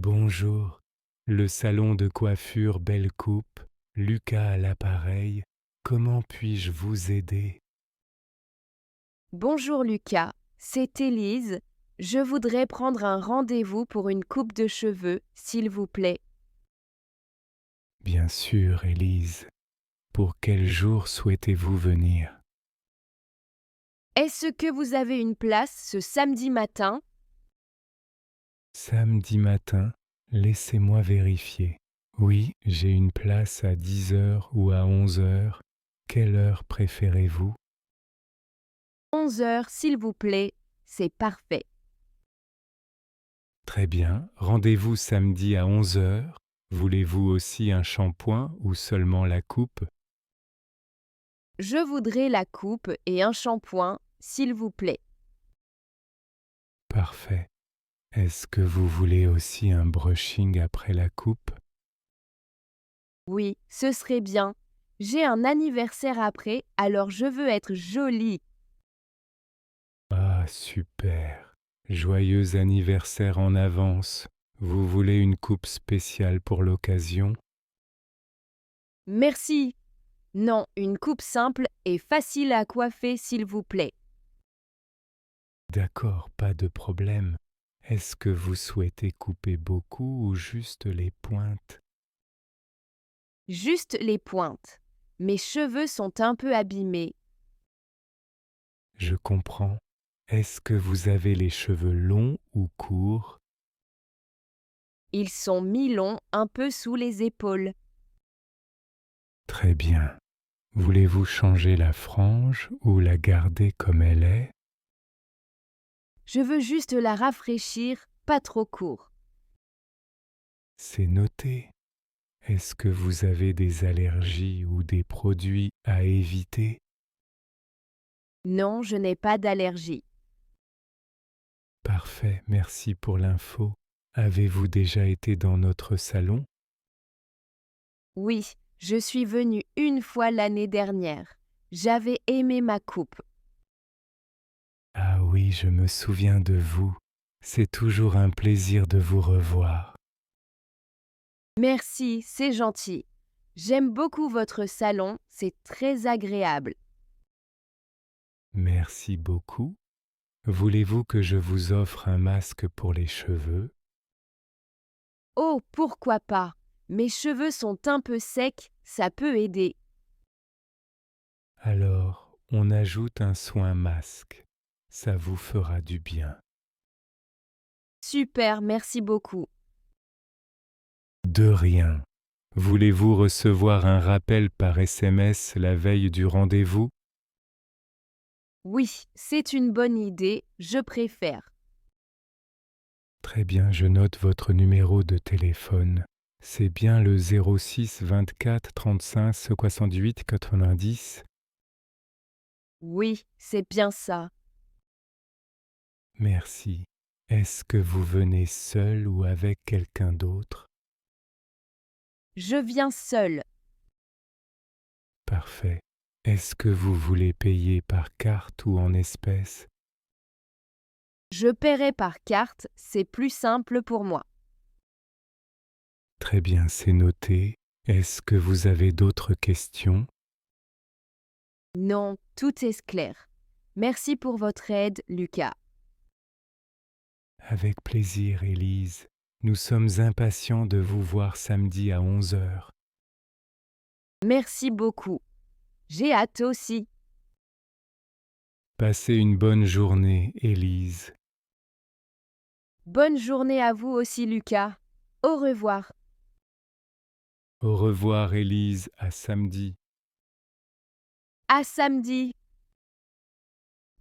Bonjour, le salon de coiffure Belle Coupe, Lucas à l'appareil. Comment puis-je vous aider? Bonjour Lucas, c'est Élise. Je voudrais prendre un rendez-vous pour une coupe de cheveux, s'il vous plaît. Bien sûr, Élise. Pour quel jour souhaitez-vous venir? Est-ce que vous avez une place ce samedi matin? Samedi matin, laissez-moi vérifier. Oui, j'ai une place à 10 heures ou à 11 heures. Quelle heure préférez-vous? 11 heures, s'il vous plaît. C'est parfait. Très bien, rendez-vous samedi à 11 heures. Voulez-vous aussi un shampoing ou seulement la coupe? Je voudrais la coupe et un shampoing, s'il vous plaît. Parfait. Est-ce que vous voulez aussi un brushing après la coupe? Oui, ce serait bien. J'ai un anniversaire après, alors je veux être jolie. Ah, super. Joyeux anniversaire en avance. Vous voulez une coupe spéciale pour l'occasion? Merci. Non, une coupe simple et facile à coiffer, s'il vous plaît. D'accord, pas de problème. Est-ce que vous souhaitez couper beaucoup ou juste les pointes? Juste les pointes. Mes cheveux sont un peu abîmés. Je comprends. Est-ce que vous avez les cheveux longs ou courts? Ils sont mi-longs, un peu sous les épaules. Très bien. Voulez-vous changer la frange ou la garder comme elle est? Je veux juste la rafraîchir, pas trop court. C'est noté. Est-ce que vous avez des allergies ou des produits à éviter? Non, je n'ai pas d'allergie. Parfait, merci pour l'info. Avez-vous déjà été dans notre salon? Oui, je suis venue une fois l'année dernière. J'avais aimé ma coupe. Ah oui, je me souviens de vous. C'est toujours un plaisir de vous revoir. Merci, c'est gentil. J'aime beaucoup votre salon, c'est très agréable. Merci beaucoup. Voulez-vous que je vous offre un masque pour les cheveux? Oh, pourquoi pas? Mes cheveux sont un peu secs, ça peut aider. Alors, on ajoute un soin masque. Ça vous fera du bien. Super, merci beaucoup. De rien. Voulez-vous recevoir un rappel par SMS la veille du rendez-vous? Oui, c'est une bonne idée, je préfère. Très bien, je note votre numéro de téléphone. C'est bien le 06 24 35 68 90. Oui, c'est bien ça. Merci. Est-ce que vous venez seul ou avec quelqu'un d'autre? Je viens seule. Parfait. Est-ce que vous voulez payer par carte ou en espèces? Je paierai par carte, c'est plus simple pour moi. Très bien, c'est noté. Est-ce que vous avez d'autres questions? Non, tout est clair. Merci pour votre aide, Lucas. Avec plaisir, Élise. Nous sommes impatients de vous voir samedi à 11 heures. Merci beaucoup. J'ai hâte aussi. Passez une bonne journée, Élise. Bonne journée à vous aussi, Lucas. Au revoir. Au revoir, Élise, à samedi. À samedi.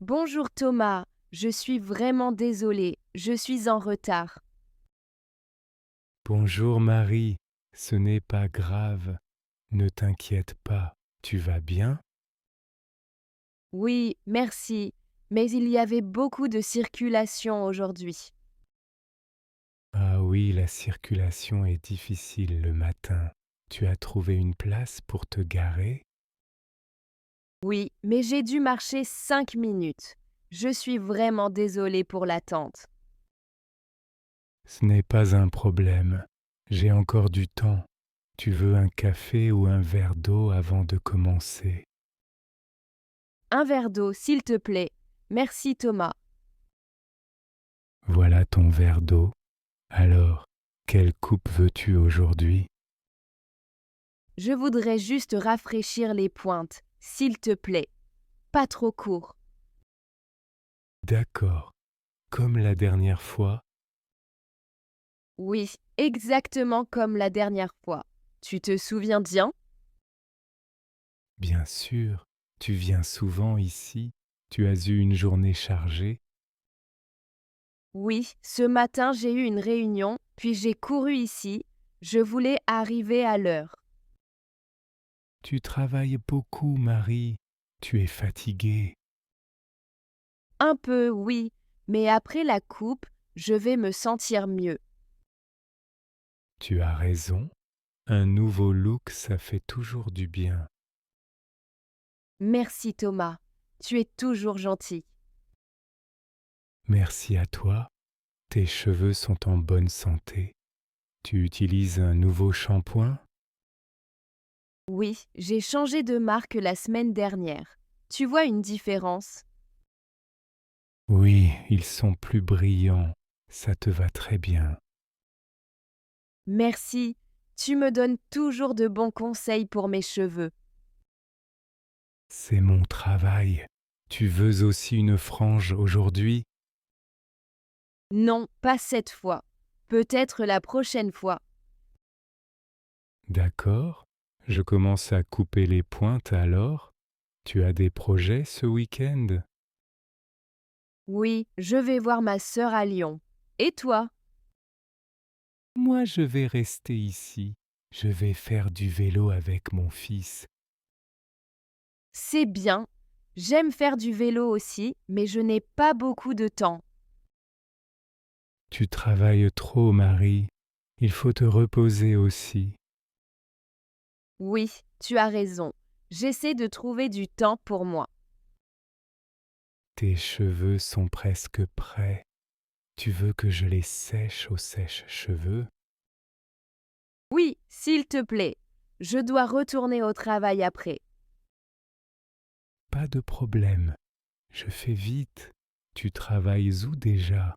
Bonjour Thomas. Je suis vraiment désolée, je suis en retard. Bonjour, Marie. Ce n'est pas grave. Ne t'inquiète pas. Tu vas bien? Oui, merci, mais il y avait beaucoup de circulation aujourd'hui. Ah oui, la circulation est difficile le matin. Tu as trouvé une place pour te garer? Oui, mais j'ai dû marcher 5 minutes. Je suis vraiment désolée pour l'attente. Ce n'est pas un problème. J'ai encore du temps. Tu veux un café ou un verre d'eau avant de commencer? Un verre d'eau, s'il te plaît. Merci Thomas. Voilà ton verre d'eau. Alors, quelle coupe veux-tu aujourd'hui? Je voudrais juste rafraîchir les pointes, s'il te plaît. Pas trop court. D'accord. Comme la dernière fois? Oui, exactement comme la dernière fois. Tu te souviens bien? Bien sûr. Tu viens souvent ici. Tu as eu une journée chargée. Oui, ce matin j'ai eu une réunion, puis j'ai couru ici. Je voulais arriver à l'heure. Tu travailles beaucoup, Marie. Tu es fatiguée. Un peu, oui, mais après la coupe, je vais me sentir mieux. Tu as raison. Un nouveau look, ça fait toujours du bien. Merci Thomas. Tu es toujours gentil. Merci à toi. Tes cheveux sont en bonne santé. Tu utilises un nouveau shampoing? Oui, j'ai changé de marque la semaine dernière. Tu vois une différence? Oui, ils sont plus brillants. Ça te va très bien. Merci. Tu me donnes toujours de bons conseils pour mes cheveux. C'est mon travail. Tu veux aussi une frange aujourd'hui? Non, pas cette fois. Peut-être la prochaine fois. D'accord. Je commence à couper les pointes alors. Tu as des projets ce week-end? Oui, je vais voir ma sœur à Lyon. Et toi? Moi, je vais rester ici. Je vais faire du vélo avec mon fils. C'est bien. J'aime faire du vélo aussi, mais je n'ai pas beaucoup de temps. Tu travailles trop, Marie. Il faut te reposer aussi. Oui, tu as raison. J'essaie de trouver du temps pour moi. Tes cheveux sont presque prêts. Tu veux que je les sèche au sèche-cheveux? Oui, s'il te plaît. Je dois retourner au travail après. Pas de problème. Je fais vite. Tu travailles où déjà?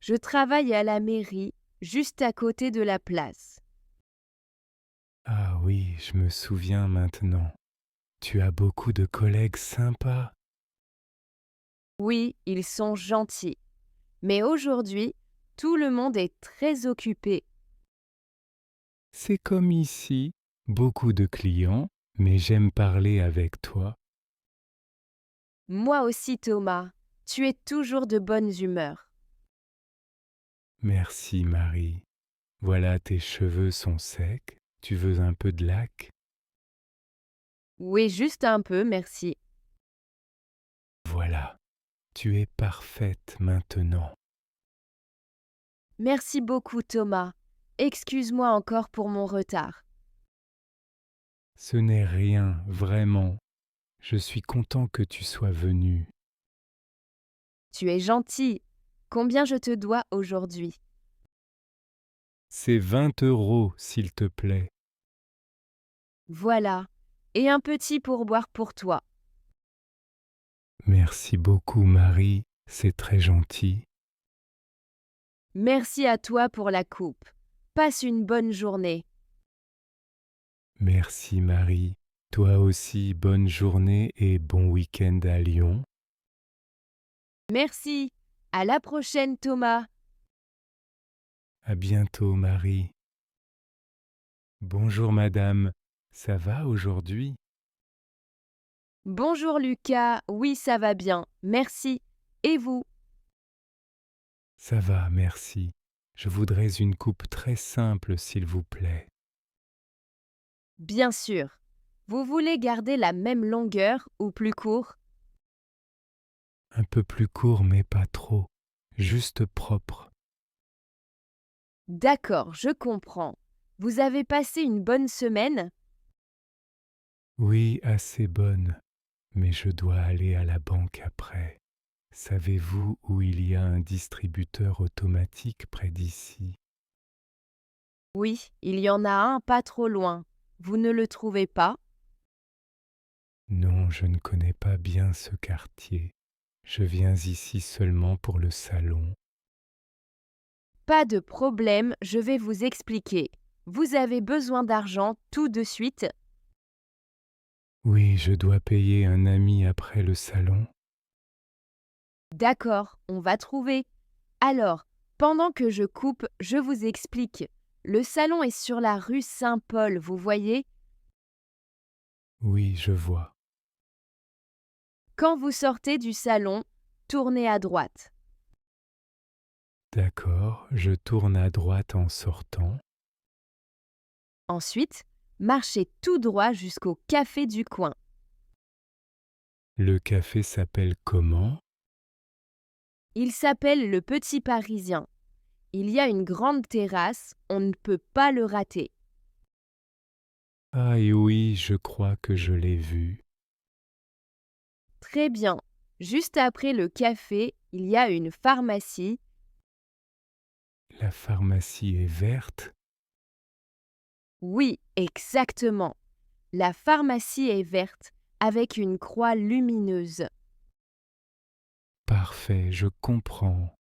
Je travaille à la mairie, juste à côté de la place. Ah oui, je me souviens maintenant. Tu as beaucoup de collègues sympas. Oui, ils sont gentils. Mais aujourd'hui, tout le monde est très occupé. C'est comme ici, beaucoup de clients, mais j'aime parler avec toi. Moi aussi, Thomas. Tu es toujours de bonne humeur. Merci Marie. Voilà, tes cheveux sont secs. Tu veux un peu de lac? Oui, juste un peu, merci. Voilà, tu es parfaite maintenant. Merci beaucoup, Thomas. Excuse-moi encore pour mon retard. Ce n'est rien, vraiment. Je suis content que tu sois venu. Tu es gentil. Combien je te dois aujourd'hui? C'est 20 €, s'il te plaît. Voilà. Et un petit pourboire pour toi. Merci beaucoup Marie, c'est très gentil. Merci à toi pour la coupe. Passe une bonne journée. Merci Marie. Toi aussi, bonne journée et bon week-end à Lyon. Merci. À la prochaine, Thomas. À bientôt Marie. Bonjour madame, ça va aujourd'hui? Bonjour, Lucas. Oui, ça va bien. Merci. Et vous? Ça va, merci. Je voudrais une coupe très simple, s'il vous plaît. Bien sûr. Vous voulez garder la même longueur ou plus court? Un peu plus court, mais pas trop. Juste propre. D'accord, je comprends. Vous avez passé une bonne semaine? Oui, assez bonne. Mais je dois aller à la banque après. Savez-vous où il y a un distributeur automatique près d'ici? Oui, il y en a un pas trop loin. Vous ne le trouvez pas? Non, je ne connais pas bien ce quartier. Je viens ici seulement pour le salon. Pas de problème, je vais vous expliquer. Vous avez besoin d'argent tout de suite? Oui, je dois payer un ami après le salon. D'accord, on va trouver. Alors, pendant que je coupe, je vous explique. Le salon est sur la rue Saint-Paul, vous voyez? Oui, je vois. Quand vous sortez du salon, tournez à droite. D'accord, je tourne à droite en sortant. Ensuite, marchez tout droit jusqu'au café du coin. Le café s'appelle comment? Il s'appelle le Petit Parisien. Il y a une grande terrasse, on ne peut pas le rater. Ah et oui, je crois que je l'ai vu. Très bien. Juste après le café, il y a une pharmacie. La pharmacie est verte? Oui, exactement. La pharmacie est verte avec une croix lumineuse. Parfait, je comprends.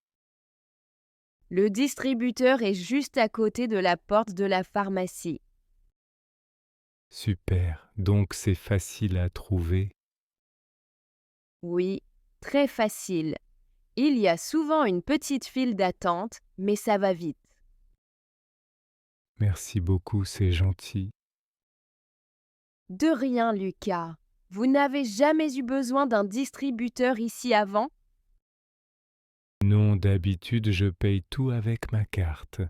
Le distributeur est juste à côté de la porte de la pharmacie. Super, donc c'est facile à trouver. Oui, très facile. Il y a souvent une petite file d'attente, mais ça va vite. Merci beaucoup, c'est gentil. De rien, Lucas. Vous n'avez jamais eu besoin d'un distributeur ici avant? Non, d'habitude je paye tout avec ma carte.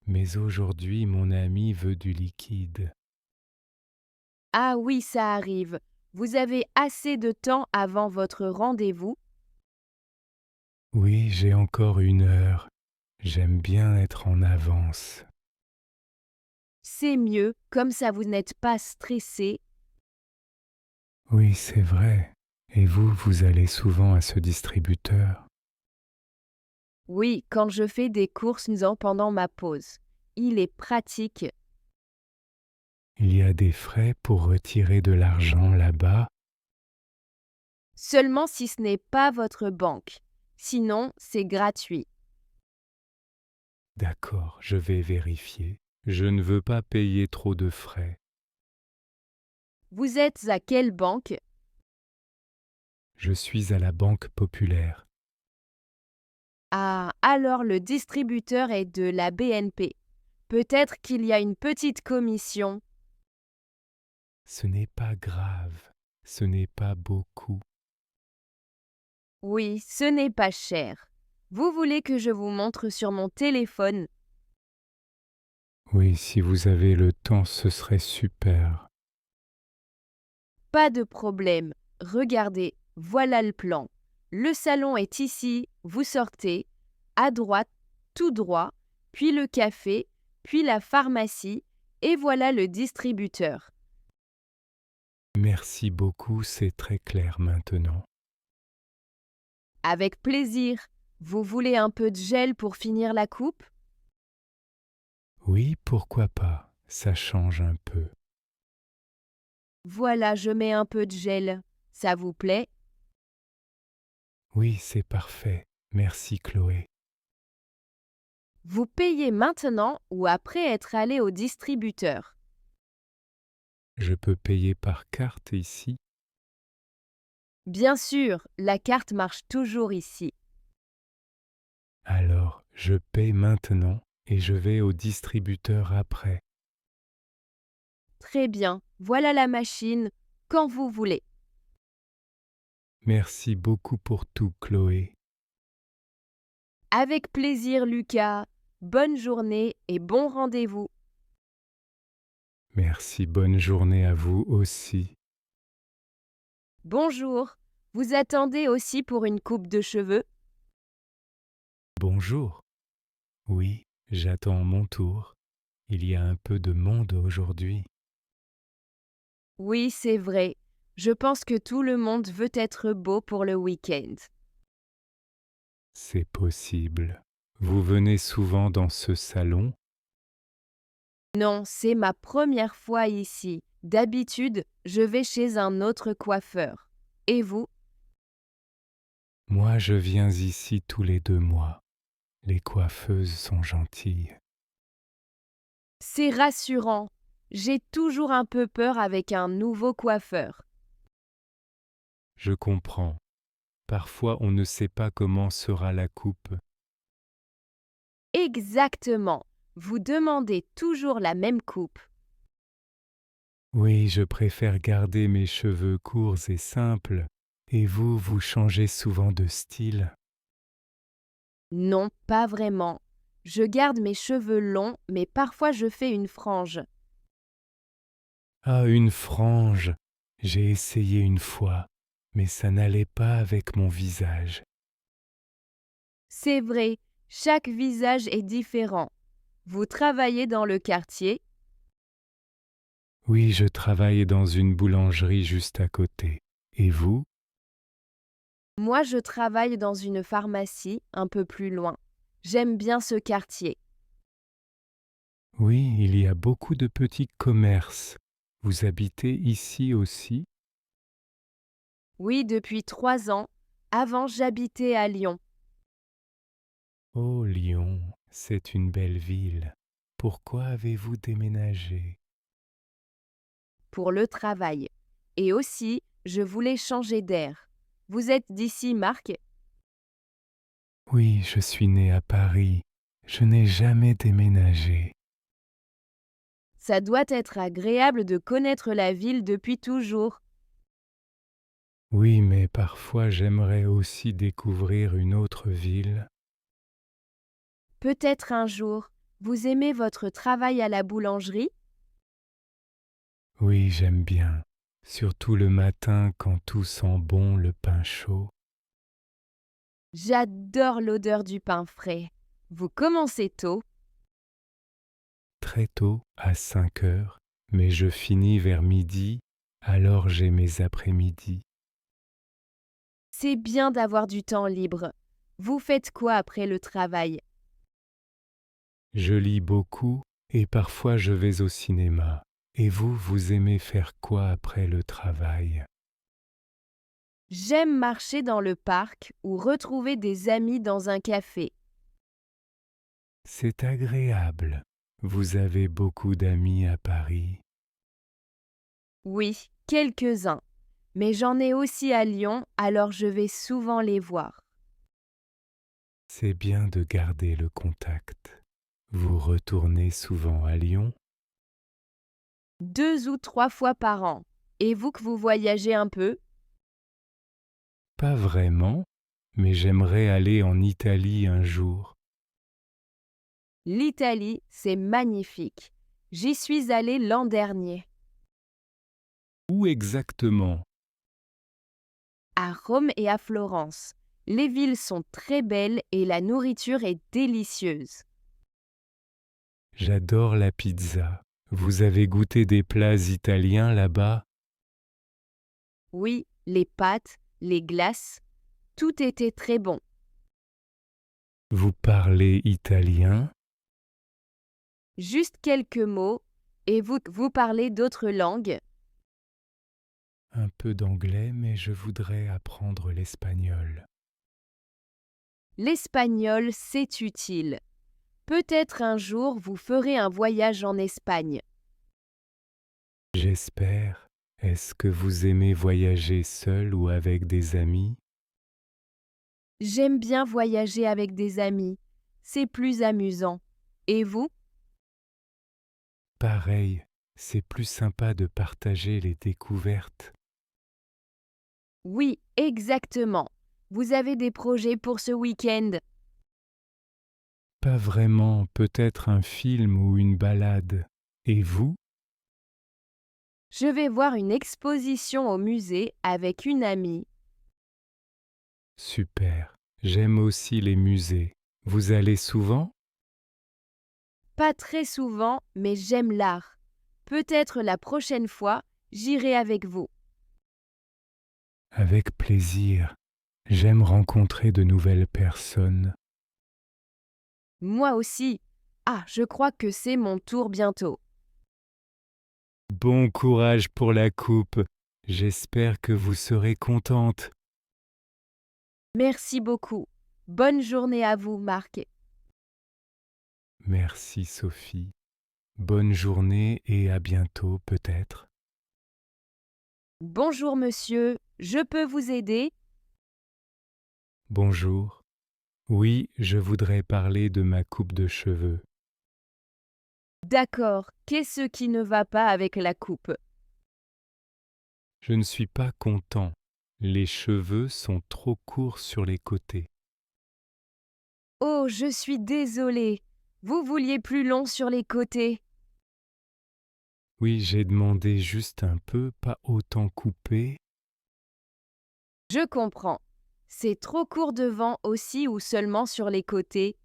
Mais aujourd'hui mon ami veut du liquide. Ah oui, ça arrive. Vous avez assez de temps avant votre rendez-vous? Oui, j'ai encore 1 heure. J'aime bien être en avance. C'est mieux, comme ça vous n'êtes pas stressé. Oui, c'est vrai. Et vous, vous allez souvent à ce distributeur? Oui, quand je fais des courses pendant ma pause. Il est pratique. Il y a des frais pour retirer de l'argent là-bas? Seulement si ce n'est pas votre banque. Sinon, c'est gratuit. D'accord, je vais vérifier. Je ne veux pas payer trop de frais. Vous êtes à quelle banque? Je suis à la Banque Populaire. Ah, alors le distributeur est de la BNP. Peut-être qu'il y a une petite commission. Ce n'est pas grave. Ce n'est pas beaucoup. Oui, ce n'est pas cher. Vous voulez que je vous montre sur mon téléphone? Oui, si vous avez le temps, ce serait super. Pas de problème. Regardez, voilà le plan. Le salon est ici, vous sortez, à droite, tout droit, puis le café, puis la pharmacie, et voilà le distributeur. Merci beaucoup, c'est très clair maintenant. Avec plaisir. Vous voulez un peu de gel pour finir la coupe? Oui, pourquoi pas, ça change un peu. Voilà, je mets un peu de gel. Ça vous plaît? Oui, c'est parfait. Merci Chloé. Vous payez maintenant ou après être allé au distributeur. Je peux payer par carte ici? Bien sûr, la carte marche toujours ici. Alors, je paie maintenant et je vais au distributeur après. Très bien, voilà la machine, quand vous voulez. Merci beaucoup pour tout, Chloé. Avec plaisir, Lucas. Bonne journée et bon rendez-vous. Merci, bonne journée à vous aussi. Bonjour. Vous attendez aussi pour une coupe de cheveux? Bonjour. Oui, j'attends mon tour. Il y a un peu de monde aujourd'hui. Oui, c'est vrai. Je pense que tout le monde veut être beau pour le week-end. C'est possible. Vous venez souvent dans ce salon? Non, c'est ma première fois ici. D'habitude, je vais chez un autre coiffeur. Et vous? Moi, je viens ici tous les 2 mois. Les coiffeuses sont gentilles. C'est rassurant. J'ai toujours un peu peur avec un nouveau coiffeur. Je comprends. Parfois, on ne sait pas comment sera la coupe. Exactement. Vous demandez toujours la même coupe. Oui, je préfère garder mes cheveux courts et simples. Et vous, vous changez souvent de style? Non, pas vraiment. Je garde mes cheveux longs, mais parfois je fais une frange. Ah, une frange. J'ai essayé une fois, mais ça n'allait pas avec mon visage. C'est vrai, chaque visage est différent. Vous travaillez dans le quartier? Oui, je travaille dans une boulangerie juste à côté. Et vous? Moi, je travaille dans une pharmacie un peu plus loin. J'aime bien ce quartier. Oui, il y a beaucoup de petits commerces. Vous habitez ici aussi? Oui, depuis 3 ans. Avant, j'habitais à Lyon. Oh, Lyon, c'est une belle ville. Pourquoi avez-vous déménagé? Pour le travail. Et aussi, je voulais changer d'air. Vous êtes d'ici, Marc? Oui, je suis né à Paris. Je n'ai jamais déménagé. Ça doit être agréable de connaître la ville depuis toujours. Oui, mais parfois j'aimerais aussi découvrir une autre ville. Peut-être un jour. Vous aimez votre travail à la boulangerie? Oui, j'aime bien. Surtout le matin quand tout sent bon le pain chaud. J'adore l'odeur du pain frais. Vous commencez tôt? Très tôt, à 5 heures, mais je finis vers midi, alors j'ai mes après-midi. C'est bien d'avoir du temps libre. Vous faites quoi après le travail? Je lis beaucoup et parfois je vais au cinéma. Et vous, vous aimez faire quoi après le travail? J'aime marcher dans le parc ou retrouver des amis dans un café. C'est agréable. Vous avez beaucoup d'amis à Paris. Oui, quelques-uns. Mais j'en ai aussi à Lyon, alors je vais souvent les voir. C'est bien de garder le contact. Vous retournez souvent à Lyon? 2 ou 3 fois par an. Et vous que vous voyagez un peu? Pas vraiment, mais j'aimerais aller en Italie un jour. L'Italie, c'est magnifique. J'y suis allée l'an dernier. Où exactement? À Rome et à Florence. Les villes sont très belles et la nourriture est délicieuse. J'adore la pizza. Vous avez goûté des plats italiens là-bas? Oui, les pâtes, les glaces, tout était très bon. Vous parlez italien? Juste quelques mots. Et vous parlez d'autres langues? Un peu d'anglais, mais je voudrais apprendre l'espagnol. L'espagnol, c'est utile. Peut-être un jour vous ferez un voyage en Espagne. J'espère. Est-ce que vous aimez voyager seul ou avec des amis? J'aime bien voyager avec des amis. C'est plus amusant. Et vous? Pareil, c'est plus sympa de partager les découvertes. Oui, exactement. Vous avez des projets pour ce week-end? Pas vraiment, peut-être un film ou une balade. Et vous? Je vais voir une exposition au musée avec une amie. Super. J'aime aussi les musées. Vous allez souvent? Pas très souvent, mais j'aime l'art. Peut-être la prochaine fois, j'irai avec vous. Avec plaisir. J'aime rencontrer de nouvelles personnes. Moi aussi. Ah, je crois que c'est mon tour bientôt. Bon courage pour la coupe. J'espère que vous serez contente. Merci beaucoup. Bonne journée à vous, Marc. Merci Sophie. Bonne journée et à bientôt peut-être. Bonjour, monsieur. Je peux vous aider? Bonjour. Oui, je voudrais parler de ma coupe de cheveux. D'accord. Qu'est-ce qui ne va pas avec la coupe? Je ne suis pas content. Les cheveux sont trop courts sur les côtés. Oh, je suis désolée. Vous vouliez plus long sur les côtés. Oui, j'ai demandé juste un peu, pas autant coupé. Je comprends. C'est trop court devant aussi ou seulement sur les côtés?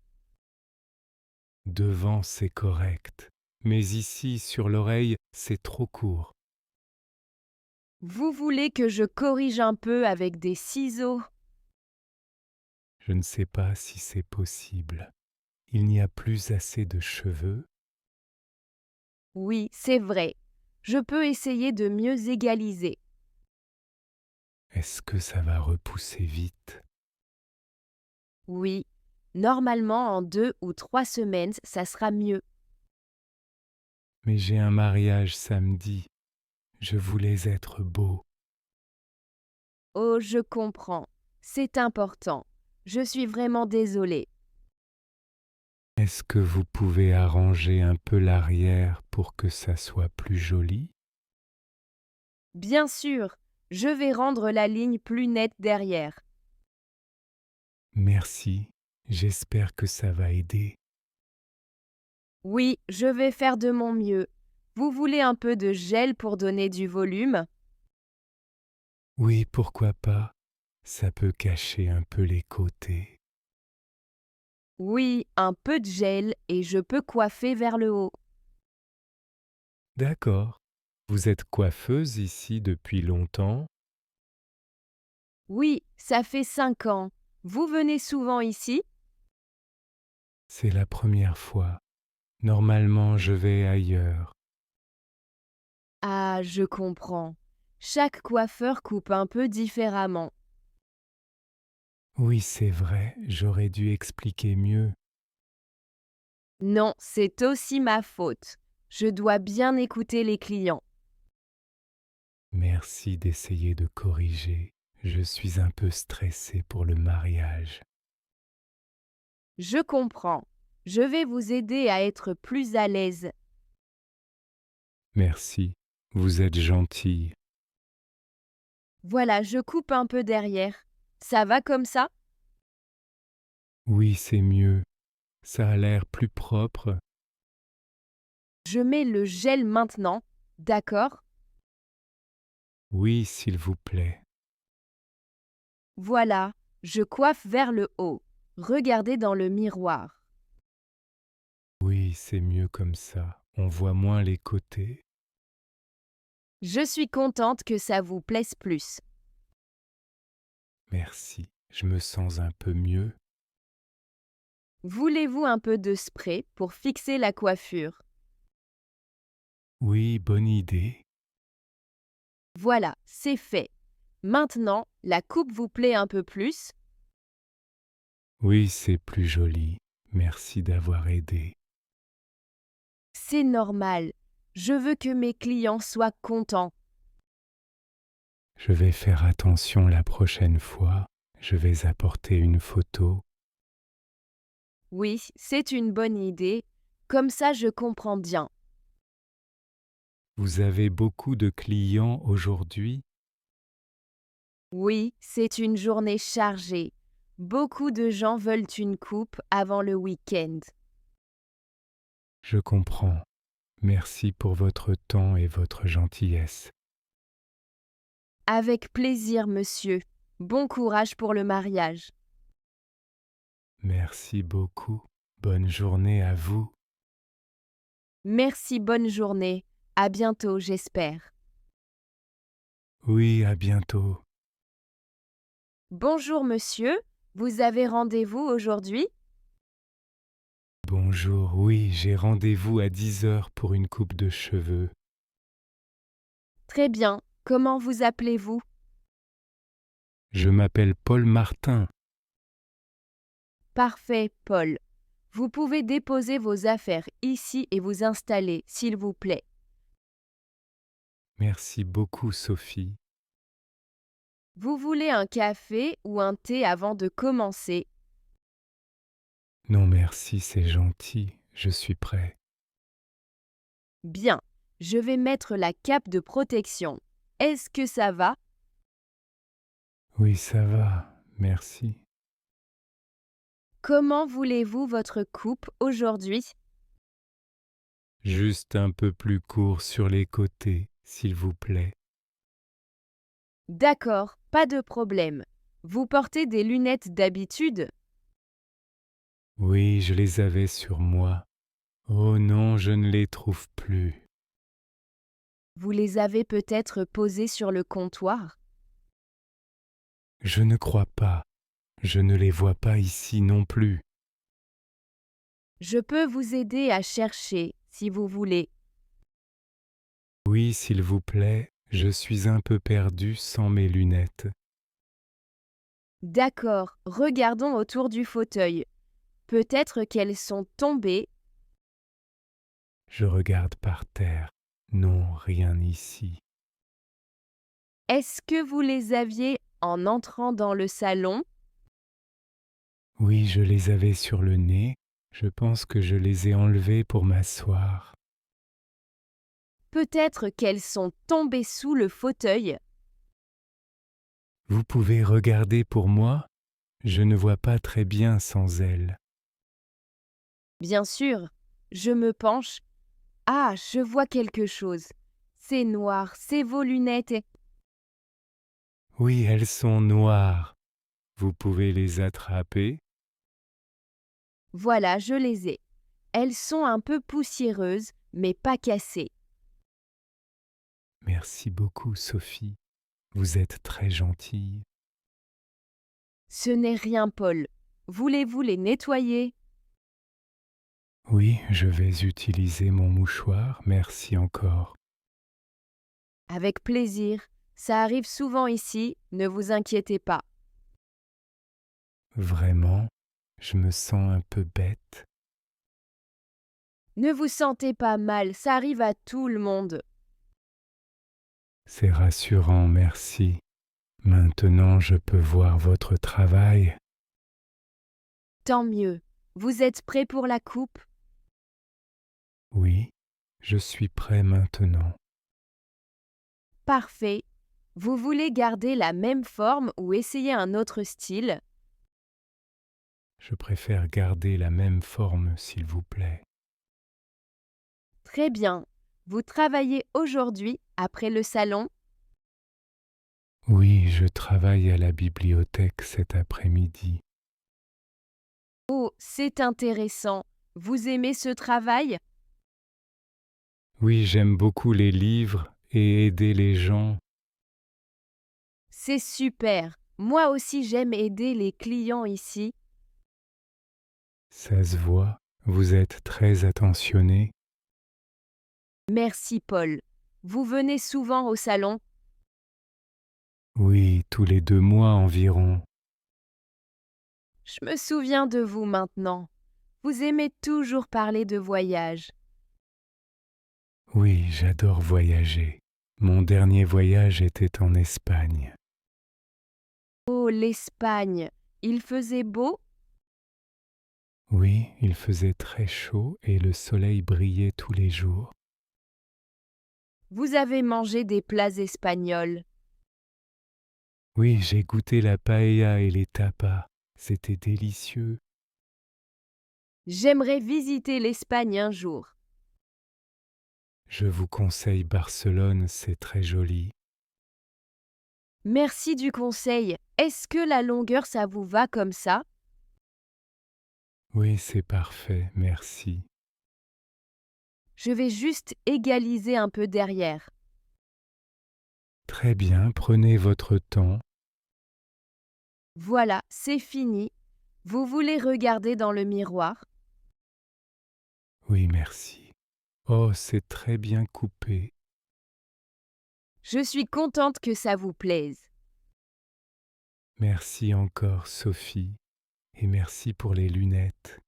Devant, c'est correct. Mais ici, sur l'oreille, c'est trop court. Vous voulez que je corrige un peu avec des ciseaux? Je ne sais pas si c'est possible. Il n'y a plus assez de cheveux. Oui, c'est vrai. Je peux essayer de mieux égaliser. Est-ce que ça va repousser vite? Oui, normalement en 2 ou 3 semaines, ça sera mieux. Mais j'ai un mariage samedi. Je voulais être beau. Oh, je comprends. C'est important. Je suis vraiment désolée. Est-ce que vous pouvez arranger un peu l'arrière pour que ça soit plus joli? Bien sûr, je vais rendre la ligne plus nette derrière. Merci. J'espère que ça va aider. Oui, je vais faire de mon mieux. Vous voulez un peu de gel pour donner du volume? Oui, pourquoi pas? Ça peut cacher un peu les côtés. Oui, un peu de gel et je peux coiffer vers le haut. D'accord. Vous êtes coiffeuse ici depuis longtemps? Oui, ça fait 5 ans. Vous venez souvent ici? C'est la première fois. Normalement, je vais ailleurs. Ah, je comprends. Chaque coiffeur coupe un peu différemment. Oui, c'est vrai, j'aurais dû expliquer mieux. Non, c'est aussi ma faute. Je dois bien écouter les clients. Merci d'essayer de corriger. Je suis un peu stressée pour le mariage. Je comprends. Je vais vous aider à être plus à l'aise. Merci, vous êtes gentille. Voilà, je coupe un peu derrière. Ça va comme ça? Oui, c'est mieux. Ça a l'air plus propre. Je mets le gel maintenant. D'accord? Oui, s'il vous plaît. Voilà, je coiffe vers le haut. Regardez dans le miroir. Oui, c'est mieux comme ça. On voit moins les côtés. Je suis contente que ça vous plaise plus. Merci, je me sens un peu mieux. Voulez-vous un peu de spray pour fixer la coiffure? Oui, bonne idée. Voilà, c'est fait. Maintenant, la coupe vous plaît un peu plus? Oui, c'est plus joli. Merci d'avoir aidé. C'est normal. Je veux que mes clients soient contents. Je vais faire attention la prochaine fois. Je vais apporter une photo. Oui, c'est une bonne idée. Comme ça, je comprends bien. Vous avez beaucoup de clients aujourd'hui? Oui, c'est une journée chargée. Beaucoup de gens veulent une coupe avant le week-end. Je comprends. Merci pour votre temps et votre gentillesse. Avec plaisir, monsieur. Bon courage pour le mariage. Merci beaucoup. Bonne journée à vous. Merci, bonne journée. À bientôt, j'espère. Oui, à bientôt. Bonjour monsieur, vous avez rendez-vous aujourd'hui? Bonjour, oui, j'ai rendez-vous à 10 heures pour une coupe de cheveux. Très bien, comment vous appelez-vous? Je m'appelle Paul Martin. Parfait, Paul. Vous pouvez déposer vos affaires ici et vous installer, s'il vous plaît. Merci beaucoup, Sophie. Vous voulez un café ou un thé avant de commencer? Non, merci, c'est gentil, je suis prêt. Bien, je vais mettre la cape de protection. Est-ce que ça va? Oui, ça va, merci. Comment voulez-vous votre coupe aujourd'hui? Juste un peu plus court sur les côtés, s'il vous plaît. D'accord, pas de problème. Vous portez des lunettes d'habitude? Oui, je les avais sur moi. Oh non, je ne les trouve plus. Vous les avez peut-être posées sur le comptoir? Je ne crois pas. Je ne les vois pas ici non plus. Je peux vous aider à chercher, si vous voulez. Oui, s'il vous plaît, je suis un peu perdu sans mes lunettes. D'accord, regardons autour du fauteuil. Peut-être qu'elles sont tombées. Je regarde par terre. Non, rien ici. Est-ce que vous les aviez en entrant dans le salon? Oui, je les avais sur le nez. Je pense que je les ai enlevées pour m'asseoir. Peut-être qu'elles sont tombées sous le fauteuil. Vous pouvez regarder pour moi? Je ne vois pas très bien sans elles. Bien sûr, je me penche. Ah, je vois quelque chose. C'est noir, c'est vos lunettes et... Oui, elles sont noires. Vous pouvez les attraper? Voilà, je les ai. Elles sont un peu poussiéreuses, mais pas cassées. Merci beaucoup, Sophie. Vous êtes très gentille. Ce n'est rien, Paul. Voulez-vous les nettoyer? Oui, je vais utiliser mon mouchoir. Merci encore. Avec plaisir. Ça arrive souvent ici, ne vous inquiétez pas. Vraiment, je me sens un peu bête. Ne vous sentez pas mal, ça arrive à tout le monde. C'est rassurant, merci. Maintenant, je peux voir votre travail. Tant mieux. Vous êtes prêt pour la coupe? Oui, je suis prêt maintenant. Parfait. Vous voulez garder la même forme ou essayer un autre style? Je préfère garder la même forme, s'il vous plaît. Très bien. Vous travaillez aujourd'hui, après le salon? Oui, je travaille à la bibliothèque cet après-midi. Oh, c'est intéressant. Vous aimez ce travail? Oui, j'aime beaucoup les livres et aider les gens. C'est super. Moi aussi j'aime aider les clients ici. Ça se voit, vous êtes très attentionné. Merci Paul. Vous venez souvent au salon? Oui, tous les 2 mois environ. Je me souviens de vous maintenant. Vous aimez toujours parler de voyage. Oui, j'adore voyager. Mon dernier voyage était en Espagne. Oh, l'Espagne. Il faisait beau? Oui, il faisait très chaud et le soleil brillait tous les jours. Vous avez mangé des plats espagnols. Oui, j'ai goûté la paella et les tapas. C'était délicieux. J'aimerais visiter l'Espagne un jour. Je vous conseille Barcelone, c'est très joli. Merci du conseil. Est-ce que la longueur ça vous va comme ça? Oui, c'est parfait, merci. Je vais juste égaliser un peu derrière. Très bien, prenez votre temps. Voilà, c'est fini. Vous voulez regarder dans le miroir? Oui, merci. Oh, c'est très bien coupé. Je suis contente que ça vous plaise. Merci encore, Sophie, et merci pour les lunettes.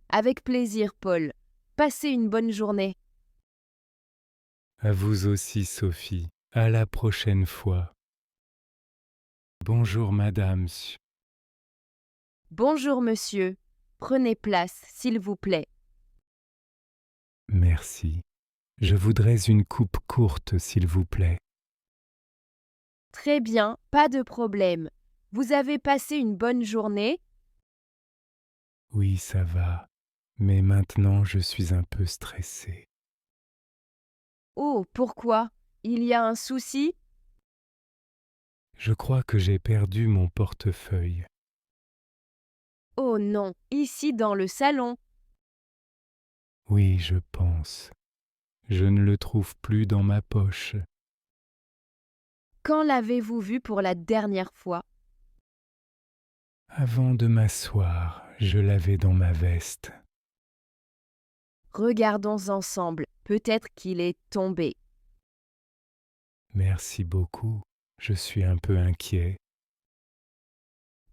Avec plaisir, Paul. Passez une bonne journée. À vous aussi, Sophie. À la prochaine fois. Bonjour, madame. Bonjour, monsieur. Prenez place, s'il vous plaît. Merci. Je voudrais une coupe courte, s'il vous plaît. Très bien, pas de problème. Vous avez passé une bonne journée? Oui, ça va. Mais maintenant, je suis un peu stressé. Oh, pourquoi? Il y a un souci? Je crois que j'ai perdu mon portefeuille. Oh non, ici dans le salon. Oui, je pense. Je ne le trouve plus dans ma poche. Quand l'avez-vous vu pour la dernière fois? Avant de m'asseoir, je l'avais dans ma veste. Regardons ensemble, peut-être qu'il est tombé. Merci beaucoup. Je suis un peu inquiet.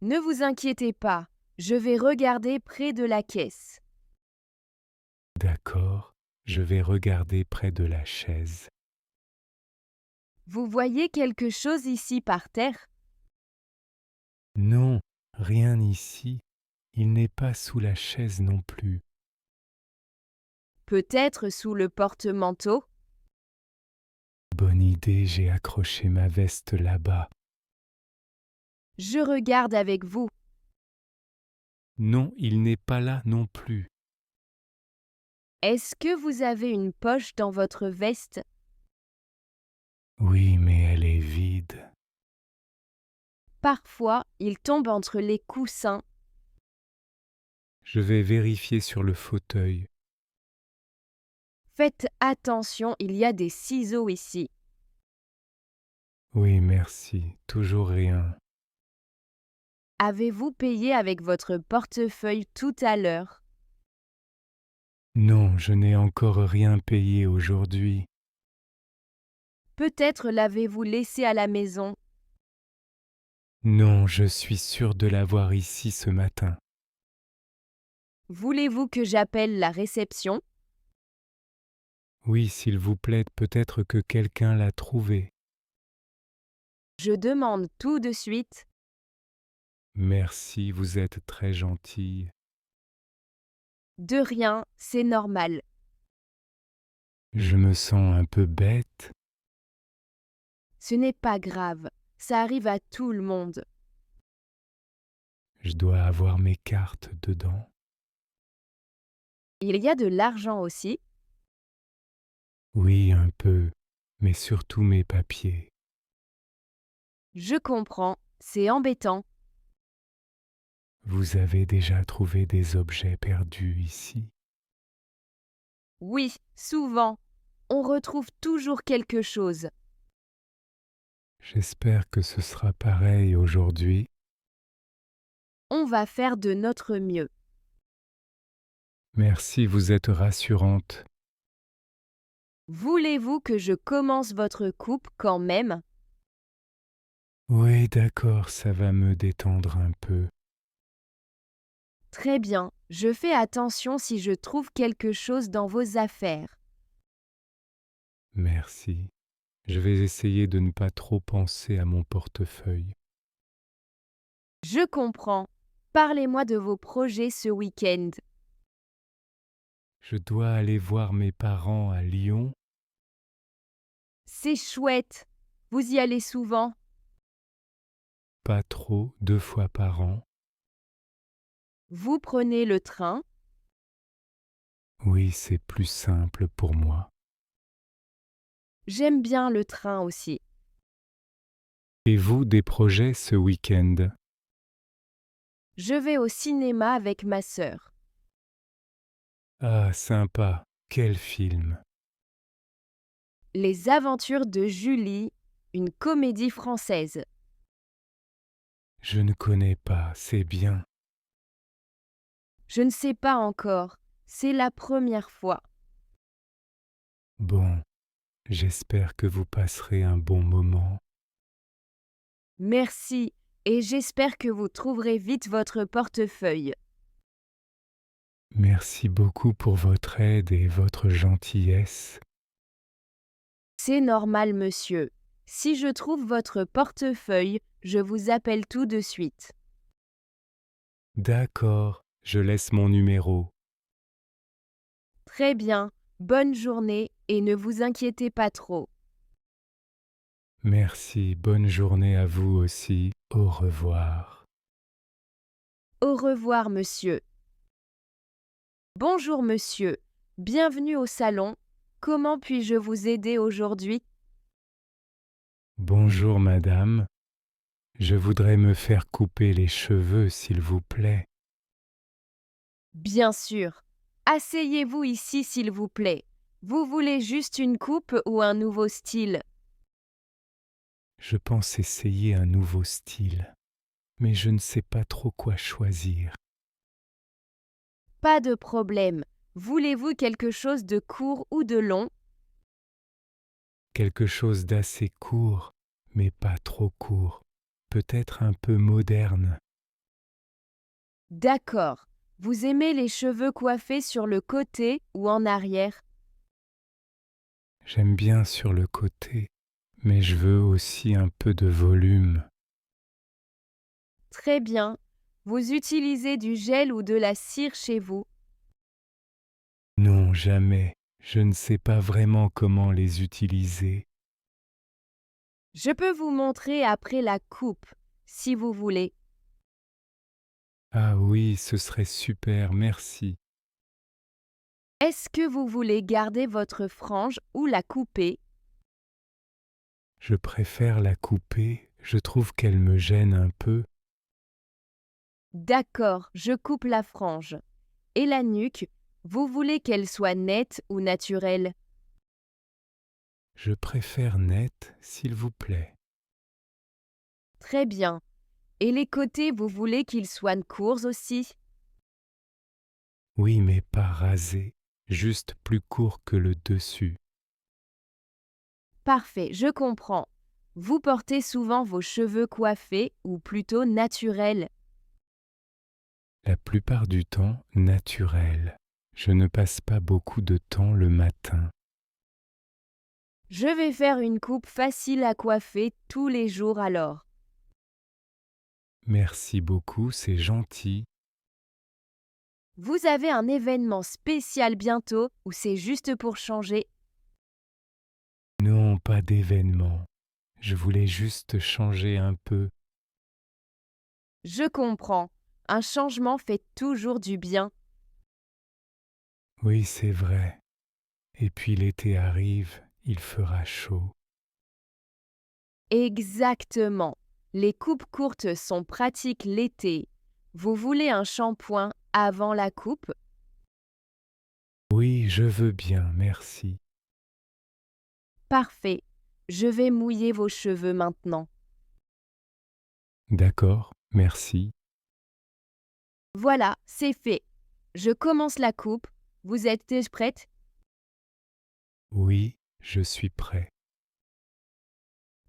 Ne vous inquiétez pas, je vais regarder près de la caisse. D'accord, je vais regarder près de la chaise. Vous voyez quelque chose ici par terre? Non, rien ici. Il n'est pas sous la chaise non plus. Peut-être sous le porte-manteau? Bonne idée, j'ai accroché ma veste là-bas. Je regarde avec vous. Non, il n'est pas là non plus. Est-ce que vous avez une poche dans votre veste? Oui, mais elle est vide. Parfois, il tombe entre les coussins. Je vais vérifier sur le fauteuil. Faites attention, il y a des ciseaux ici. Oui, merci, toujours rien. Avez-vous payé avec votre portefeuille tout à l'heure? Non, je n'ai encore rien payé aujourd'hui. Peut-être l'avez-vous laissé à la maison. Non, je suis sûr de l'avoir ici ce matin. Voulez-vous que j'appelle la réception? Oui, s'il vous plaît, peut-être que quelqu'un l'a trouvé. Je demande tout de suite. Merci, vous êtes très gentille. De rien, c'est normal. Je me sens un peu bête. Ce n'est pas grave, ça arrive à tout le monde. Je dois avoir mes cartes dedans. Il y a de l'argent aussi. Oui, un peu, mais surtout mes papiers. Je comprends, c'est embêtant. Vous avez déjà trouvé des objets perdus ici? Oui, souvent. On retrouve toujours quelque chose. J'espère que ce sera pareil aujourd'hui. On va faire de notre mieux. Merci, vous êtes rassurante. Voulez-vous que je commence votre coupe quand même? Oui, d'accord, ça va me détendre un peu. Très bien, je fais attention si je trouve quelque chose dans vos affaires. Merci. Je vais essayer de ne pas trop penser à mon portefeuille. Je comprends. Parlez-moi de vos projets ce week-end. Je dois aller voir mes parents à Lyon. C'est chouette. Vous y allez souvent? Pas trop, 2 fois par an. Vous prenez le train? Oui, c'est plus simple pour moi. J'aime bien le train aussi. Et vous, des projets ce week-end? Je vais au cinéma avec ma sœur. Ah, sympa. Quel film? Les aventures de Julie, une comédie française. Je ne connais pas, c'est bien. Je ne sais pas encore. C'est la première fois. Bon, j'espère que vous passerez un bon moment. Merci, et j'espère que vous trouverez vite votre portefeuille. Merci beaucoup pour votre aide et votre gentillesse. C'est normal, monsieur. Si je trouve votre portefeuille, je vous appelle tout de suite. D'accord, je laisse mon numéro. Très bien, bonne journée et ne vous inquiétez pas trop. Merci, bonne journée à vous aussi. Au revoir. Au revoir, monsieur. Bonjour, monsieur. Bienvenue au salon. Comment puis-je vous aider aujourd'hui? Bonjour madame. Je voudrais me faire couper les cheveux, s'il vous plaît. Bien sûr. Asseyez-vous ici, s'il vous plaît. Vous voulez juste une coupe ou un nouveau style? Je pense essayer un nouveau style, mais je ne sais pas trop quoi choisir. Pas de problème. Voulez-vous quelque chose de court ou de long? Quelque chose d'assez court, mais pas trop court. Peut-être un peu moderne. D'accord. Vous aimez les cheveux coiffés sur le côté ou en arrière? J'aime bien sur le côté, mais je veux aussi un peu de volume. Très bien. Vous utilisez du gel ou de la cire chez vous? Non, jamais. Je ne sais pas vraiment comment les utiliser. Je peux vous montrer après la coupe, si vous voulez. Ah oui, ce serait super, merci. Est-ce que vous voulez garder votre frange ou la couper? Je préfère la couper, je trouve qu'elle me gêne un peu. D'accord, je coupe la frange. Et la nuque, vous voulez qu'elle soit nette ou naturelle? Je préfère nette, s'il vous plaît. Très bien. Et les côtés, vous voulez qu'ils soient courts aussi? Oui, mais pas rasé, juste plus court que le dessus. Parfait, je comprends. Vous portez souvent vos cheveux coiffés ou plutôt naturels? La plupart du temps, naturel. Je ne passe pas beaucoup de temps le matin. Je vais faire une coupe facile à coiffer tous les jours alors. Merci beaucoup, c'est gentil. Vous avez un événement spécial bientôt ou c'est juste pour changer? Non, pas d'événement. Je voulais juste changer un peu. Je comprends. Un changement fait toujours du bien. Oui, c'est vrai. Et puis l'été arrive, il fera chaud. Exactement. Les coupes courtes sont pratiques l'été. Vous voulez un shampoing avant la coupe? Oui, je veux bien, merci. Parfait. Je vais mouiller vos cheveux maintenant. D'accord, merci. Voilà, c'est fait. Je commence la coupe. Vous êtes prête? Oui, je suis prêt.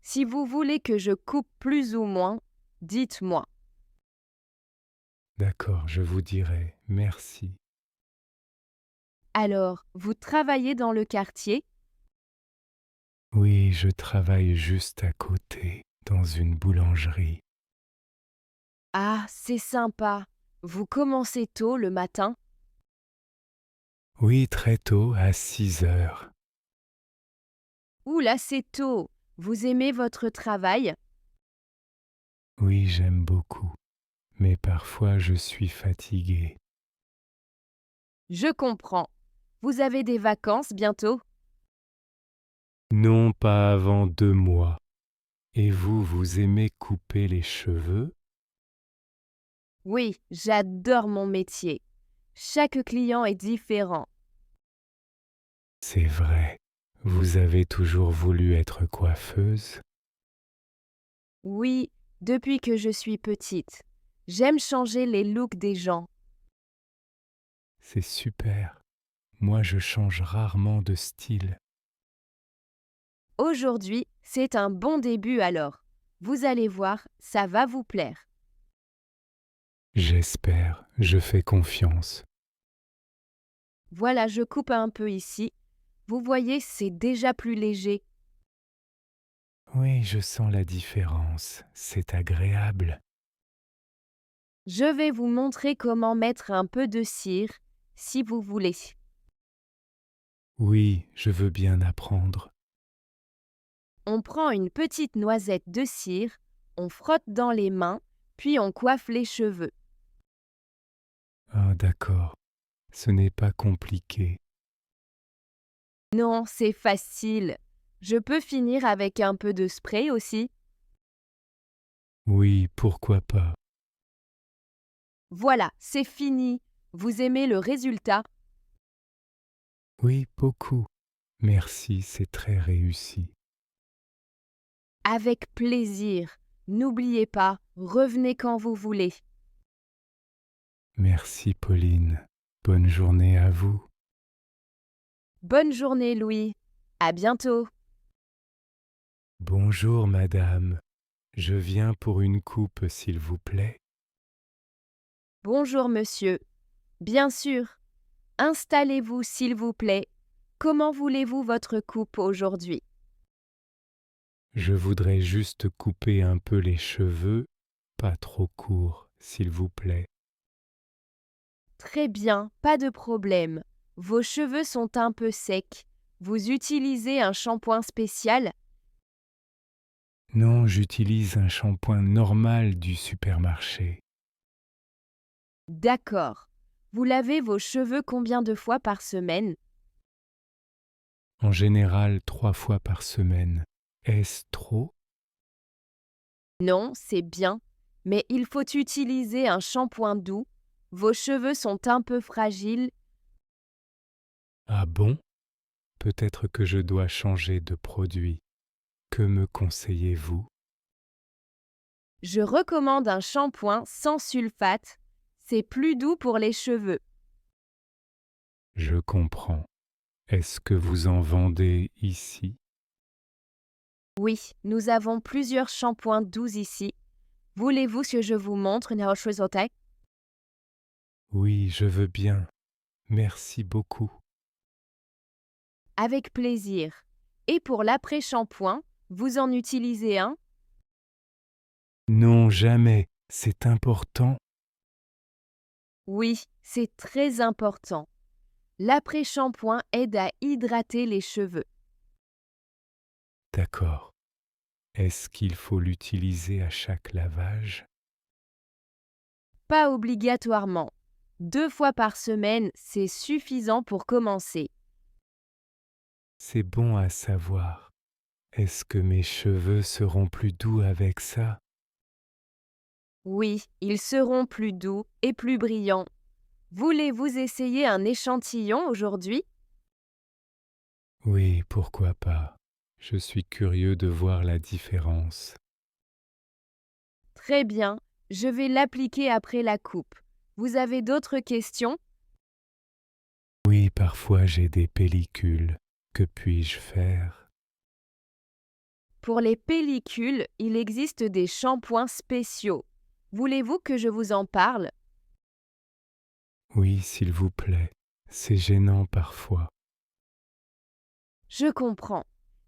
Si vous voulez que je coupe plus ou moins, dites-moi. D'accord, je vous dirai, merci. Alors, vous travaillez dans le quartier? Oui, je travaille juste à côté, dans une boulangerie. Ah, c'est sympa. Vous commencez tôt le matin? Oui, très tôt, à 6 heures. Ouh là, c'est tôt. Vous aimez votre travail? Oui, j'aime beaucoup, mais parfois je suis fatigué. Je comprends. Vous avez des vacances bientôt? Non, pas avant 2 mois. Et vous, vous aimez couper les cheveux? Oui, j'adore mon métier. Chaque client est différent. C'est vrai. Vous avez toujours voulu être coiffeuse? Oui, depuis que je suis petite. J'aime changer les looks des gens. C'est super. Moi, je change rarement de style. Aujourd'hui, c'est un bon début alors. Vous allez voir, ça va vous plaire. J'espère, je fais confiance. Voilà, je coupe un peu ici. Vous voyez, c'est déjà plus léger. Oui, je sens la différence. C'est agréable. Je vais vous montrer comment mettre un peu de cire, si vous voulez. Oui, je veux bien apprendre. On prend une petite noisette de cire, on frotte dans les mains, puis on coiffe les cheveux. Ah, d'accord. Ce n'est pas compliqué. Non, c'est facile. Je peux finir avec un peu de spray aussi. Oui, pourquoi pas. Voilà, c'est fini. Vous aimez le résultat? Oui, beaucoup. Merci, c'est très réussi. Avec plaisir. N'oubliez pas, revenez quand vous voulez. Merci, Pauline. Bonne journée à vous. Bonne journée, Louis. À bientôt. Bonjour, madame. Je viens pour une coupe, s'il vous plaît. Bonjour, monsieur. Bien sûr. Installez-vous, s'il vous plaît. Comment voulez-vous votre coupe aujourd'hui? Je voudrais juste couper un peu les cheveux, pas trop courts, s'il vous plaît. Très bien, pas de problème. Vos cheveux sont un peu secs. Vous utilisez un shampoing spécial? Non, j'utilise un shampoing normal du supermarché. D'accord. Vous lavez vos cheveux combien de fois par semaine? En général, 3 fois par semaine. Est-ce trop? Non, c'est bien. Mais il faut utiliser un shampoing doux. Vos cheveux sont un peu fragiles. Ah bon? Peut-être que je dois changer de produit. Que me conseillez-vous? Je recommande un shampoing sans sulfate. C'est plus doux pour les cheveux. Je comprends. Est-ce que vous en vendez ici? Oui, nous avons plusieurs shampoings doux ici. Voulez-vous que je vous montre une chose? Oui, je veux bien. Merci beaucoup. Avec plaisir. Et pour l'après-shampoing, vous en utilisez un? Non, jamais. C'est important. Oui, c'est très important. L'après-shampoing aide à hydrater les cheveux. D'accord. Est-ce qu'il faut l'utiliser à chaque lavage? Pas obligatoirement. 2 fois par semaine, c'est suffisant pour commencer. C'est bon à savoir. Est-ce que mes cheveux seront plus doux avec ça? Oui, ils seront plus doux et plus brillants. Voulez-vous essayer un échantillon aujourd'hui? Oui, pourquoi pas. Je suis curieux de voir la différence. Très bien, je vais l'appliquer après la coupe. Vous avez d'autres questions? Oui, parfois j'ai des pellicules. Que puis-je faire? Pour les pellicules, il existe des shampoings spéciaux. Voulez-vous que je vous en parle? Oui, s'il vous plaît. C'est gênant parfois. Je comprends.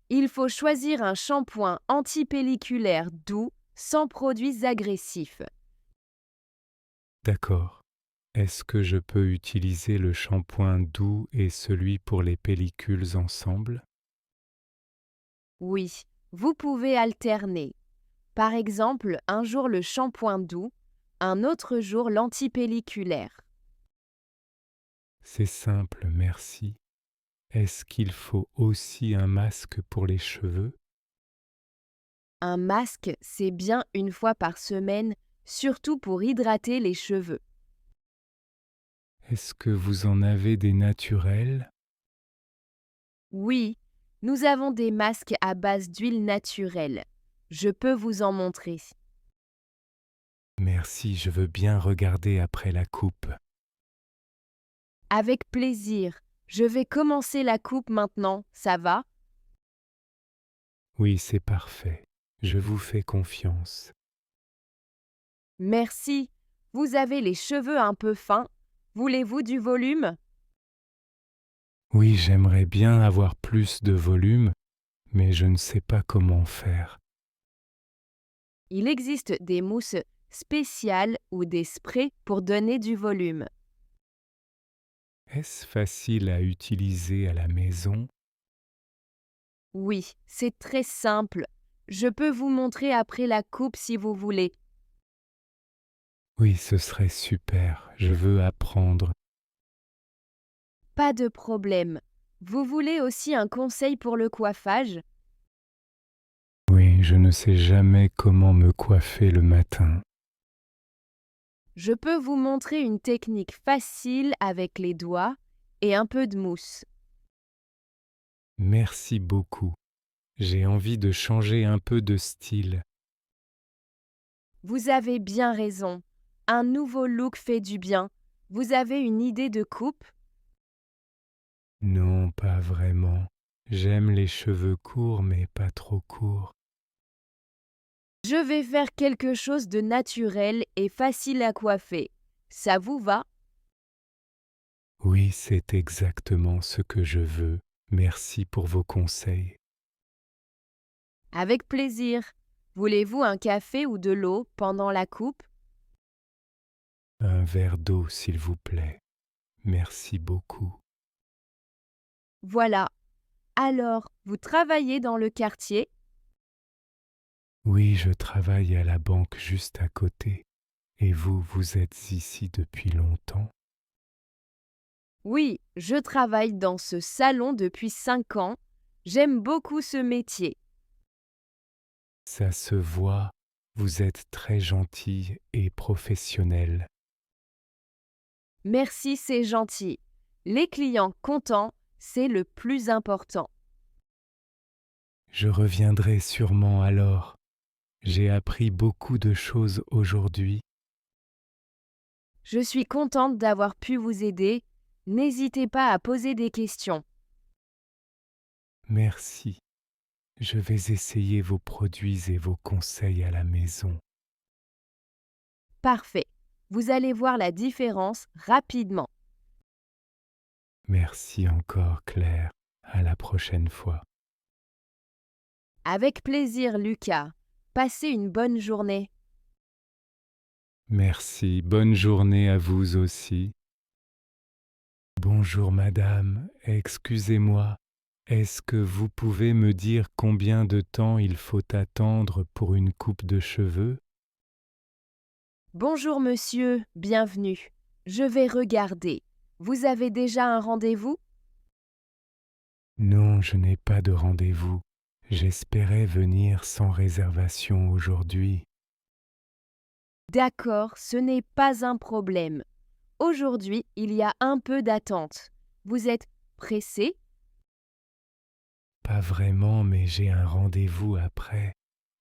Il faut choisir un shampoing antipelliculaire doux, sans produits agressifs. D'accord. Est-ce que je peux utiliser le shampoing doux et celui pour les pellicules ensemble? Oui, vous pouvez alterner. Par exemple, un jour le shampoing doux, un autre jour l'antipelliculaire. C'est simple, merci. Est-ce qu'il faut aussi un masque pour les cheveux? Un masque, c'est bien 1 fois par semaine, surtout pour hydrater les cheveux. Est-ce que vous en avez des naturels? Oui, nous avons des masques à base d'huile naturelle. Je peux vous en montrer. Merci, je veux bien regarder après la coupe. Avec plaisir. Je vais commencer la coupe maintenant, ça va? Oui, c'est parfait. Je vous fais confiance. Merci. Vous avez les cheveux un peu fins. Voulez-vous du volume? Oui, j'aimerais bien avoir plus de volume, mais je ne sais pas comment faire. Il existe des mousses spéciales ou des sprays pour donner du volume. Est-ce facile à utiliser à la maison? Oui, c'est très simple. Je peux vous montrer après la coupe si vous voulez. Oui, ce serait super. Je veux apprendre. Pas de problème. Vous voulez aussi un conseil pour le coiffage? Oui, je ne sais jamais comment me coiffer le matin. Je peux vous montrer une technique facile avec les doigts et un peu de mousse. Merci beaucoup. J'ai envie de changer un peu de style. Vous avez bien raison. Un nouveau look fait du bien. Vous avez une idée de coupe? Non, pas vraiment. J'aime les cheveux courts, mais pas trop courts. Je vais faire quelque chose de naturel et facile à coiffer. Ça vous va? Oui, c'est exactement ce que je veux. Merci pour vos conseils. Avec plaisir. Voulez-vous un café ou de l'eau pendant la coupe? Un verre d'eau, s'il vous plaît. Merci beaucoup. Voilà. Alors, vous travaillez dans le quartier? Oui, je travaille à la banque juste à côté. Et vous, vous êtes ici depuis longtemps? Oui, je travaille dans ce salon depuis 5 ans. J'aime beaucoup ce métier. Ça se voit, vous êtes très gentil et professionnel. Merci, c'est gentil. Les clients contents, c'est le plus important. Je reviendrai sûrement alors. J'ai appris beaucoup de choses aujourd'hui. Je suis contente d'avoir pu vous aider. N'hésitez pas à poser des questions. Merci. Je vais essayer vos produits et vos conseils à la maison. Parfait. Vous allez voir la différence rapidement. Merci encore, Claire. À la prochaine fois. Avec plaisir, Lucas. Passez une bonne journée. Merci. Bonne journée à vous aussi. Bonjour, madame. Excusez-moi. Est-ce que vous pouvez me dire combien de temps il faut attendre pour une coupe de cheveux? Bonjour monsieur, bienvenue. Je vais regarder. Vous avez déjà un rendez-vous? Non, je n'ai pas de rendez-vous. J'espérais venir sans réservation aujourd'hui. D'accord, ce n'est pas un problème. Aujourd'hui, il y a un peu d'attente. Vous êtes pressé? Pas vraiment, mais j'ai un rendez-vous après.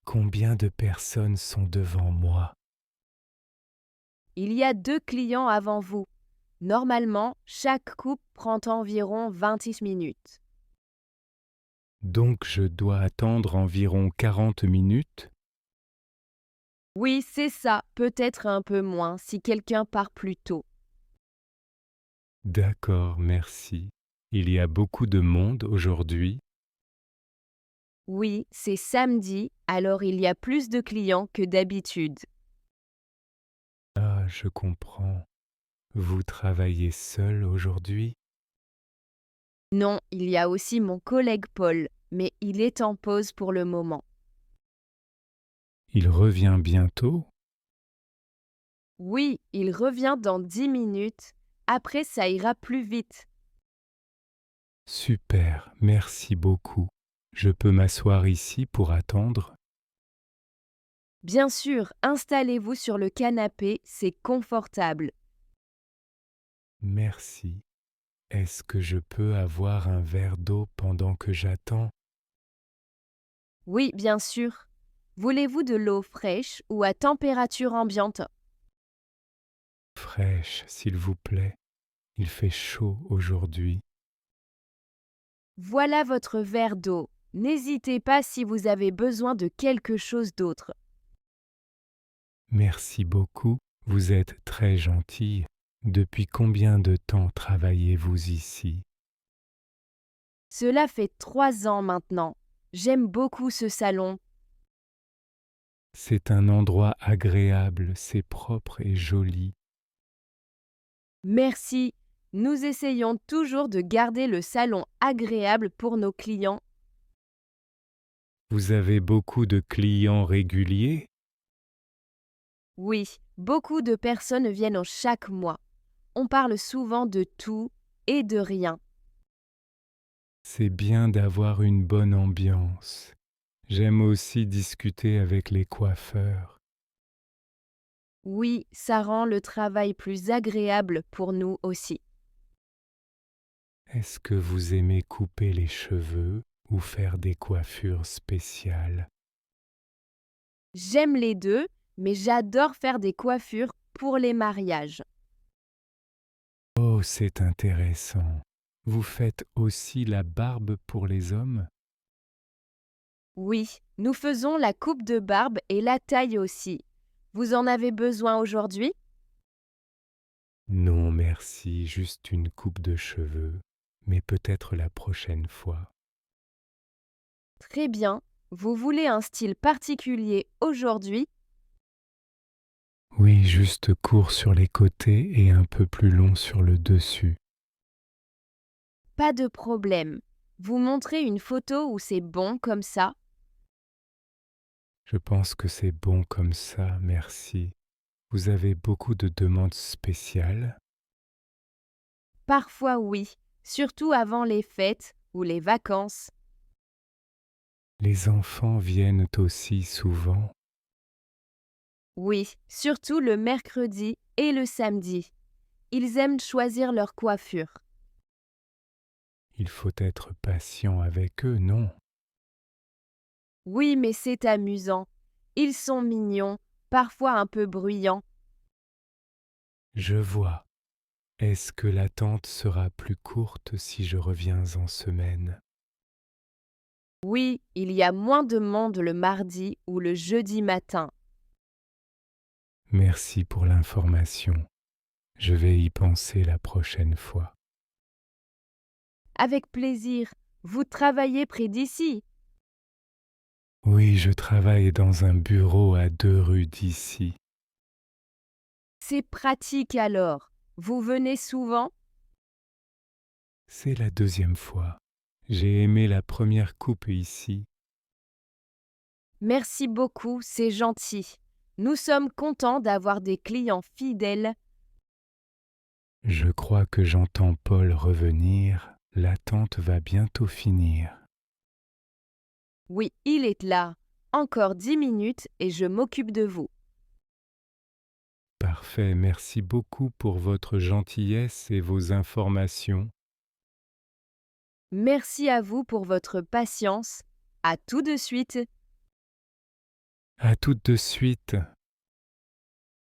Combien de personnes sont devant moi? Il y a 2 clients avant vous. Normalement, chaque coupe prend environ 26 minutes. Donc je dois attendre environ 40 minutes? Oui, c'est ça, peut-être un peu moins si quelqu'un part plus tôt. D'accord, merci. Il y a beaucoup de monde aujourd'hui. Oui, c'est samedi, alors il y a plus de clients que d'habitude. Ah, je comprends. Vous travaillez seul aujourd'hui? Non, il y a aussi mon collègue Paul, mais il est en pause pour le moment. Il revient bientôt? Oui, il revient dans 10 minutes. Après, ça ira plus vite. Super, merci beaucoup. Je peux m'asseoir ici pour attendre? Bien sûr, installez-vous sur le canapé, c'est confortable. Merci. Est-ce que je peux avoir un verre d'eau pendant que j'attends? Oui, bien sûr. Voulez-vous de l'eau fraîche ou à température ambiante? Fraîche, s'il vous plaît. Il fait chaud aujourd'hui. Voilà votre verre d'eau. N'hésitez pas si vous avez besoin de quelque chose d'autre. Merci beaucoup. Vous êtes très gentille. Depuis combien de temps travaillez-vous ici? Cela fait 3 ans maintenant. J'aime beaucoup ce salon. C'est un endroit agréable, c'est propre et joli. Merci. Nous essayons toujours de garder le salon agréable pour nos clients. Vous avez beaucoup de clients réguliers? Oui, beaucoup de personnes viennent chaque mois. On parle souvent de tout et de rien. C'est bien d'avoir une bonne ambiance. J'aime aussi discuter avec les coiffeurs. Oui, ça rend le travail plus agréable pour nous aussi. Est-ce que vous aimez couper les cheveux ou faire des coiffures spéciales? J'aime les deux, mais j'adore faire des coiffures pour les mariages. Oh, c'est intéressant. Vous faites aussi la barbe pour les hommes? Oui, nous faisons la coupe de barbe et la taille aussi. Vous en avez besoin aujourd'hui? Non, merci, juste une coupe de cheveux, mais peut-être la prochaine fois. Très bien. Vous voulez un style particulier aujourd'hui? Oui, juste court sur les côtés et un peu plus long sur le dessus. Pas de problème. Vous montrez une photo où c'est bon comme ça? Je pense que c'est bon comme ça, merci. Vous avez beaucoup de demandes spéciales? Parfois oui, surtout avant les fêtes ou les vacances. Les enfants viennent aussi souvent. Oui, surtout le mercredi et le samedi. Ils aiment choisir leur coiffure. Il faut être patient avec eux, non? Oui, mais c'est amusant. Ils sont mignons, parfois un peu bruyants. Je vois. Est-ce que l'attente sera plus courte si je reviens en semaine? Oui, il y a moins de monde le mardi ou le jeudi matin. Merci pour l'information. Je vais y penser la prochaine fois. Avec plaisir. Vous travaillez près d'ici. Oui, je travaille dans un bureau à 2 rues d'ici. C'est pratique alors. Vous venez souvent? C'est la deuxième fois. J'ai aimé la première coupe ici. Merci beaucoup, c'est gentil. Nous sommes contents d'avoir des clients fidèles. Je crois que j'entends Paul revenir. L'attente va bientôt finir. Oui, il est là. Encore 10 minutes et je m'occupe de vous. Parfait, merci beaucoup pour votre gentillesse et vos informations. Merci à vous pour votre patience. À tout de suite. À tout de suite.